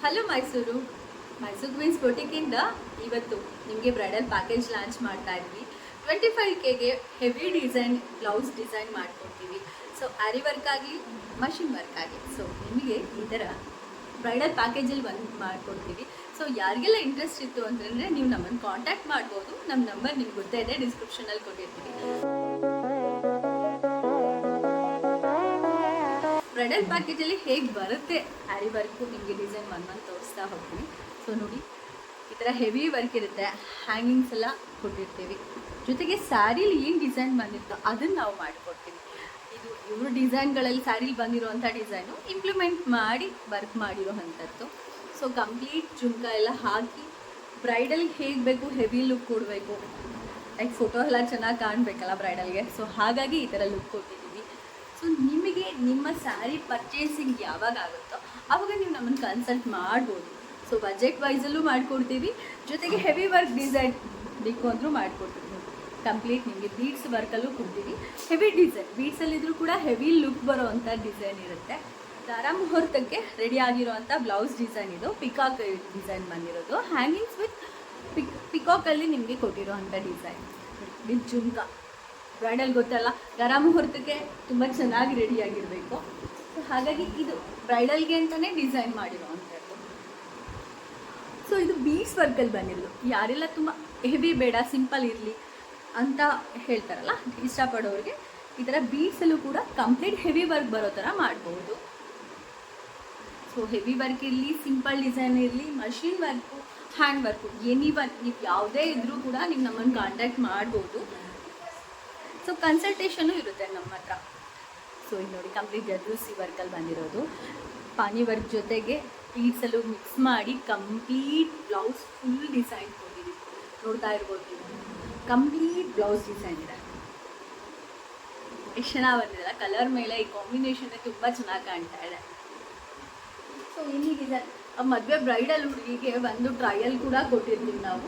Hello Mysuru Queens ಬೊಟಿಕಿಂದ ಇವತ್ತು ನಿಮಗೆ bridal package launch ಮಾಡ್ತಾ ಇದ್ವಿ. 25Kಗೆ ಹೆವಿ ಡಿಸೈನ್ ಬ್ಲೌಸ್ ಡಿಸೈನ್ ಮಾಡ್ಕೊಡ್ತೀವಿ. ಸೊ ಆರಿ ವರ್ಕ್ ಆಗಲಿ ಮಷಿನ್ ವರ್ಕ್ ಆಗಲಿ, ಸೊ ನಿಮಗೆ ಈ ಥರ ಬ್ರೈಡಲ್ ಪ್ಯಾಕೇಜಲ್ಲಿ ಒಂದು ಮಾಡ್ಕೊಡ್ತೀವಿ. ಸೊ ಯಾರಿಗೆಲ್ಲ ಇಂಟ್ರೆಸ್ಟ್ ಇತ್ತು ಅಂತಂದರೆ ನೀವು ನಮ್ಮನ್ನು ಕಾಂಟ್ಯಾಕ್ಟ್ ಮಾಡ್ಬೋದು. ನಮ್ಮ ನಂಬರ್ ನಿಮ್ಗೆ ಗೊತ್ತೇ ಇದೆ, ಡಿಸ್ಕ್ರಿಪ್ಷನಲ್ಲಿ ಕೊಟ್ಟಿರ್ತೀವಿ. ಬ್ರೈಡಲ್ ಪ್ಯಾಕೇಜಲ್ಲಿ ಹೇಗೆ ಬರುತ್ತೆ ಆರಿ ವರ್ಕು ನಿಮಗೆ ಡಿಸೈನ್ ಒಂದು ತೋರಿಸ್ತಾ ಹೋಗ್ತೀನಿ. ಸೊ ನೋಡಿ, ಈ ಥರ ಹೆವಿ ವರ್ಕ್ ಇರುತ್ತೆ, ಹ್ಯಾಂಗಿಂಗ್ಸ್ ಎಲ್ಲ ಕೊಟ್ಟಿರ್ತೀವಿ. ಜೊತೆಗೆ ಸ್ಯಾರಿಲಿ ಏನು ಡಿಸೈನ್ ಬಂದಿರುತ್ತೋ ಅದನ್ನು ನಾವು ಮಾಡಿಕೊಡ್ತೀವಿ. ಇದು ಇವರು ಡಿಸೈನ್ಗಳಲ್ಲಿ ಸ್ಯಾರಿಲಿ ಬಂದಿರೋವಂಥ ಡಿಸೈನು ಇಂಪ್ಲಿಮೆಂಟ್ ಮಾಡಿ ವರ್ಕ್ ಮಾಡಿರೋ ಅಂಥದ್ದು. ಸೊ ಕಂಪ್ಲೀಟ್ ಜುಮ್ಕ ಎಲ್ಲ ಹಾಕಿ ಬ್ರೈಡಲ್ಗೆ ಹೇಗೆ ಬೇಕು ಹೆವಿ ಲುಕ್ ಕೊಡಬೇಕು, ಲೈಕ್ ಫೋಟೋ ಎಲ್ಲ ಚೆನ್ನಾಗಿ ಕಾಣಬೇಕಲ್ಲ ಬ್ರೈಡಲ್ಗೆ. ಸೊ ಹಾಗಾಗಿ ಈ ಥರ ಲುಕ್ ಕೊಟ್ಟಿದ್ದೀವಿ. ಸೊ ನಿಮಗೆ ನಿಮ್ಮ ಸ್ಯಾರಿ ಪರ್ಚೇಸಿಂಗ್ ಯಾವಾಗ ಆಗುತ್ತೋ ಆವಾಗ ನೀವು ನಮ್ಮನ್ನು ಕನ್ಸಲ್ಟ್ ಮಾಡ್ಬೋದು. ಸೊ ಬಜೆಟ್ ವೈಸಲ್ಲೂ ಮಾಡಿಕೊಡ್ತೀವಿ, ಜೊತೆಗೆ ಹೆವಿ ವರ್ಕ್ ಡಿಸೈನ್ ಬೇಕು ಅಂದರೂ ಮಾಡಿಕೊಡ್ತೀವಿ. ಕಂಪ್ಲೀಟ್ ನಿಮಗೆ ಬೀಡ್ಸ್ ವರ್ಕಲ್ಲೂ ಕೊಡ್ತೀವಿ. ಹೆವಿ ಡಿಸೈನ್ ಬೀಡ್ಸಲ್ಲಿದ್ದರೂ ಕೂಡ ಹೆವಿ ಲುಕ್ ಬರೋ ಅಂಥ ಡಿಸೈನ್ ಇರುತ್ತೆ. ದಾರ ಮುಹೂರ್ತಕ್ಕೆ ರೆಡಿ ಆಗಿರೋವಂಥ ಬ್ಲೌಸ್ ಡಿಸೈನ್ ಇದು, ಪಿಕಾಕ್ ಡಿಸೈನ್ ಬಂದಿರೋದು. ಹ್ಯಾಂಗಿಂಗ್ಸ್ ವಿತ್ ಪಿಕಾಕಲ್ಲಿ ನಿಮಗೆ ಕೊಟ್ಟಿರೋ ಅಂಥ ಡಿಸೈನ್ ವಿತ್ ಜುಮ್ಕ. ಬ್ರೈಡಲ್ ಗೊತ್ತಲ್ಲ, ಗರ ಮುಹೂರ್ತಕ್ಕೆ ತುಂಬ ಚೆನ್ನಾಗಿ ರೆಡಿಯಾಗಿರಬೇಕು. ಸೊ ಹಾಗಾಗಿ ಇದು ಬ್ರೈಡಲ್ಗೆ ಅಂತಲೇ ಡಿಸೈನ್ ಮಾಡಿರೋ ಅಂಥದ್ದು. ಸೊ ಇದು ಬೀಡ್ಸ್ ವರ್ಕಲ್ಲಿ ಬಂದಿರೋದು. ಯಾರೆಲ್ಲ ತುಂಬ ಹೆವಿ ಬೇಡ ಸಿಂಪಲ್ ಇರಲಿ ಅಂತ ಹೇಳ್ತಾರಲ್ಲ, ಇಷ್ಟಪಡೋರಿಗೆ ಈ ಥರ ಬೀಡ್ಸಲ್ಲೂ ಕೂಡ ಕಂಪ್ಲೀಟ್ ಹೆವಿ ವರ್ಕ್ ಬರೋ ಥರ ಮಾಡ್ಬೋದು. ಸೊ ಹೆವಿ ವರ್ಕ್ ಇರಲಿ, ಸಿಂಪಲ್ ಡಿಸೈನ್ ಇರಲಿ, machine work, hand work, any work ನೀವು ಯಾವುದೇ ಇದ್ದರೂ ಕೂಡ ನೀವು ನಮ್ಮನ್ನು ಕಾಂಟ್ಯಾಕ್ಟ್ ಮಾಡ್ಬೋದು. ಸೊ ಕನ್ಸಲ್ಟೇಷನು ಇರುತ್ತೆ ನಮ್ಮ ಹತ್ರ. ಸೊ ಇದು ನೋಡಿ, ಕಂಪ್ಲೀಟ್ ಜರ್ದೋಸಿ ವರ್ಕಲ್ಲಿ ಬಂದಿರೋದು. ಪಾನಿ ವರ್ಕ್ ಜೊತೆಗೆ ಬೀಡ್ಸಲ್ಲೂ ಮಿಕ್ಸ್ ಮಾಡಿ ಕಂಪ್ಲೀಟ್ ಬ್ಲೌಸ್ ಫುಲ್ ಡಿಸೈನ್ ಕೊಟ್ಟಿದ್ದೀವಿ. ನೋಡ್ತಾ ಇರ್ಬೋದು ನೀವು, ಕಂಪ್ಲೀಟ್ ಬ್ಲೌಸ್ ಡಿಸೈನ್ ಇದೆ. ಎಷ್ಟು ಚೆನ್ನಾಗಿ ಬಂದಿದೆಲ್ಲ, ಕಲರ್ ಮೇಲೆ ಈ ಕಾಂಬಿನೇಷನ್ ತುಂಬ ಚೆನ್ನಾಗಿ ಕಾಣ್ತಾ ಇದೆ. ಸೊ ಇಲ್ಲಿ ಡಿಸೈನ್ ಮದುವೆ ಬ್ರೈಡಲ್ ಹುಡುಗಿಗೆ ಒಂದು ಟ್ರಯಲ್ ಕೂಡ ಕೊಟ್ಟಿರ್ತೀವಿ ನಾವು.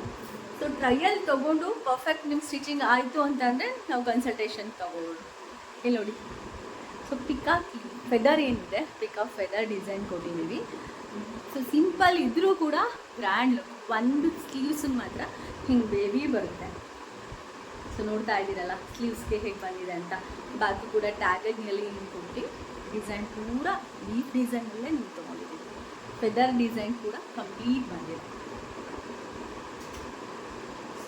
ಸೊ ಟ್ರಯಲ್ ತೊಗೊಂಡು ಪರ್ಫೆಕ್ಟ್ ನಿಮ್ಮ ಸ್ಟಿಚಿಂಗ್ ಆಯಿತು ಅಂತಂದರೆ ನಾವು ಕನ್ಸಲ್ಟೇಷನ್ ತೊಗೊಳ್ಳೋದು. ಇಲ್ಲಿ ನೋಡಿ, ಸೊ ಪಿಕಾಕ್ ಫೆದರ್ ಏನಿದೆ, ಪಿಕಾಕ್ ಫೆದರ್ ಡಿಸೈನ್ ಕೊಟ್ಟಿದ್ದೀವಿ. ಸೊ ಸಿಂಪಲ್ ಇದ್ದರೂ ಕೂಡ ಗ್ರ್ಯಾಂಡ್ ಲುಕ್. ಒಂದು ಸ್ಲೀವ್ಸ್ ಮಾತ್ರ ಹಿಂಗೆ ಬೇಬಿ ಬರುತ್ತೆ. ಸೊ ನೋಡ್ತಾ ಇದ್ದೀರಲ್ಲ ಸ್ಲೀವ್ಸ್ಗೆ ಹೇಗೆ ಬಂದಿದೆ ಅಂತ. ಬಾಕಿ ಕೂಡ ಟ್ಯಾಗಲ್ಲಿ ಹಿಂಗೆ ಕೊಟ್ಟು ಡಿಸೈನ್ ಪೂರ ಲೀಫ್ ಡಿಸೈನಲ್ಲೇ ನೀವು ತೊಗೊಂಡಿದ್ದೀವಿ. ಫೆದರ್ ಡಿಸೈನ್ ಕೂಡ ಕಂಪ್ಲೀಟ್ ಬಂದಿದೆ.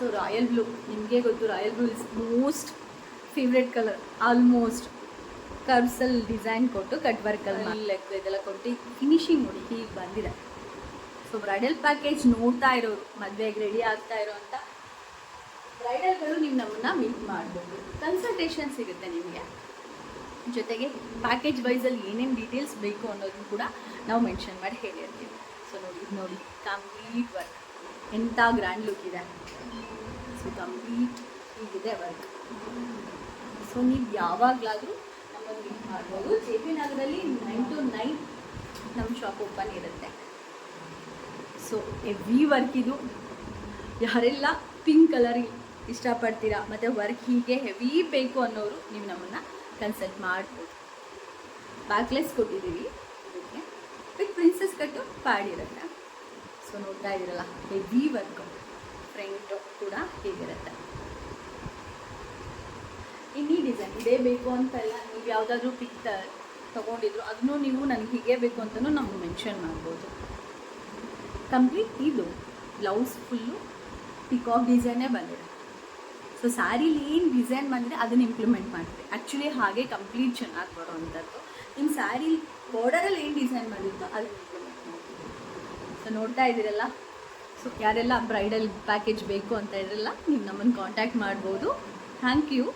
ಸೊ ರಾಯಲ್ ಬ್ಲೂ ನಿಮಗೆ ಗೊತ್ತು, royal blue is most favourite colour. Almost ಕರ್ವ್ಸಲ್ಲಿ ಡಿಸೈನ್ ಕೊಟ್ಟು ಕಟ್ ವರ್ಕಲ್ಲಿ ಲೆಗ್ ಇದೆಲ್ಲ ಕೊಟ್ಟು ಫಿನಿಶಿಂಗ್ ನೋಡಿ ಹೀಗೆ ಬಂದಿದೆ. ಸೊ ಬ್ರೈಡಲ್ ಪ್ಯಾಕೇಜ್ ನೋಡ್ತಾ ಇರೋರು, ಮದುವೆಗೆ ರೆಡಿ ಆಗ್ತಾ ಇರೋವಂಥ ಬ್ರೈಡಲ್ಗಳು ನೀವು ನಮ್ಮನ್ನು ಮೀಟ್ ಮಾಡ್ಬೋದು. ಕನ್ಸಲ್ಟೇಷನ್ ಸಿಗುತ್ತೆ ನಿಮಗೆ. ಜೊತೆಗೆ ಪ್ಯಾಕೇಜ್ ವೈಸಲ್ಲಿ ಏನೇನು ಡೀಟೇಲ್ಸ್ ಬೇಕು ಅನ್ನೋದನ್ನು ಕೂಡ ನಾವು ಮೆನ್ಷನ್ ಮಾಡಿ ಹೇಳಿರ್ತೀವಿ. ಸೊ ನೋಡಿ, ಇದು ನೋಡಿ ಕಂಪ್ಲೀಟ್ ವರ್ಕ್ ಎಂಥ ಗ್ರ್ಯಾಂಡ್ ಲುಕ್ ಇದೆ. ಸೊ ಕಂಪ್ಲೀಟ್ ಹೀಗಿದೆ ವರ್ಕ್. ಸೊ ನೀವು ಯಾವಾಗಲಾದರೂ ನಮ್ಮನ್ನು ಮೀಟ್ ಮಾಡ್ಬೋದು. JP ನಗರಲ್ಲಿ 9 to 9 ನಮ್ಮ ಶಾಪ್ ಓಪನ್ ಇರುತ್ತೆ. ಸೊ ಎವ್ರಿ ವರ್ಕ್ ಇದು. ಯಾರೆಲ್ಲ ಪಿಂಕ್ ಕಲರ್ ಇಷ್ಟಪಡ್ತೀರಾ ಮತ್ತು ವರ್ಕ್ ಹೀಗೆ ಹೆವಿ ಬೇಕು ಅನ್ನೋರು ನೀವು ನಮ್ಮನ್ನು ಕನ್ಸಲ್ಟ್ ಮಾಡ್ಬೋದು. ಬ್ಯಾಕ್ಲೆಸ್ ಕೊಟ್ಟಿದ್ದೀವಿ ಇದಕ್ಕೆ, ವಿತ್ ಪ್ರಿನ್ಸಸ್ ಕಟ್ಟು ಪ್ಯಾಡ್ ಇರುತ್ತೆ. ಸೊ ನೋಡ್ತಾ ಇದ್ದೀರಲ್ಲ ಹೆವಿ ವರ್ಕು. ಫ್ರಂಟು ಕೂಡ ಹೀಗಿರುತ್ತೆ. ಇನ್ನೀ ಡಿಸೈನ್ ಇದೇ ಬೇಕು ಅಂತಲ್ಲ, ನೀವು ಯಾವುದಾದ್ರೂ ಪಿಕ್ ತೊಗೊಂಡಿದ್ರು ಅದನ್ನು ನೀವು ನನಗೆ ಹೀಗೆ ಬೇಕು ಅಂತಲೂ ನಮ್ಗೆ ಮೆನ್ಷನ್ ಮಾಡ್ಬೋದು. ಕಂಪ್ಲೀಟ್ ಇದು ಬ್ಲೌಸ್ ಫುಲ್ಲು ಪಿಕಾಕ್ ಡಿಸೈನೇ ಬಂದಿದೆ. ಸೊ ಸ್ಯಾರಿಲಿ ಏನು ಡಿಸೈನ್ ಬಂದಿದೆ ಅದನ್ನು ಇಂಪ್ಲಿಮೆಂಟ್ ಮಾಡ್ತೀವಿ. ಆ್ಯಕ್ಚುಲಿ ಹಾಗೆ ಕಂಪ್ಲೀಟ್ ಚೆನ್ನಾಗಿ ಬರೋವಂಥದ್ದು. ನಿಮ್ಮ ಸ್ಯಾರಿ ಬಾರ್ಡರಲ್ಲಿ ಏನು ಡಿಸೈನ್ ಬಂದಿರುತ್ತೋ ಅದನ್ನು ಇಂಪ್ಲಿಮೆಂಟ್ ಮಾಡ್ತೀವಿ. ಸೊ ನೋಡ್ತಾ ಇದ್ದೀರಲ್ಲ. ಸೊ ಯಾರೆಲ್ಲ ಬ್ರೈಡಲ್ ಪ್ಯಾಕೇಜ್ ಬೇಕು ಅಂತ ಇದ್ರಲ್ಲ, ನೀವು ನಮ್ಮನ್ನು ಕಾಂಟ್ಯಾಕ್ಟ್ ಮಾಡ್ಬೋದು. Thank you.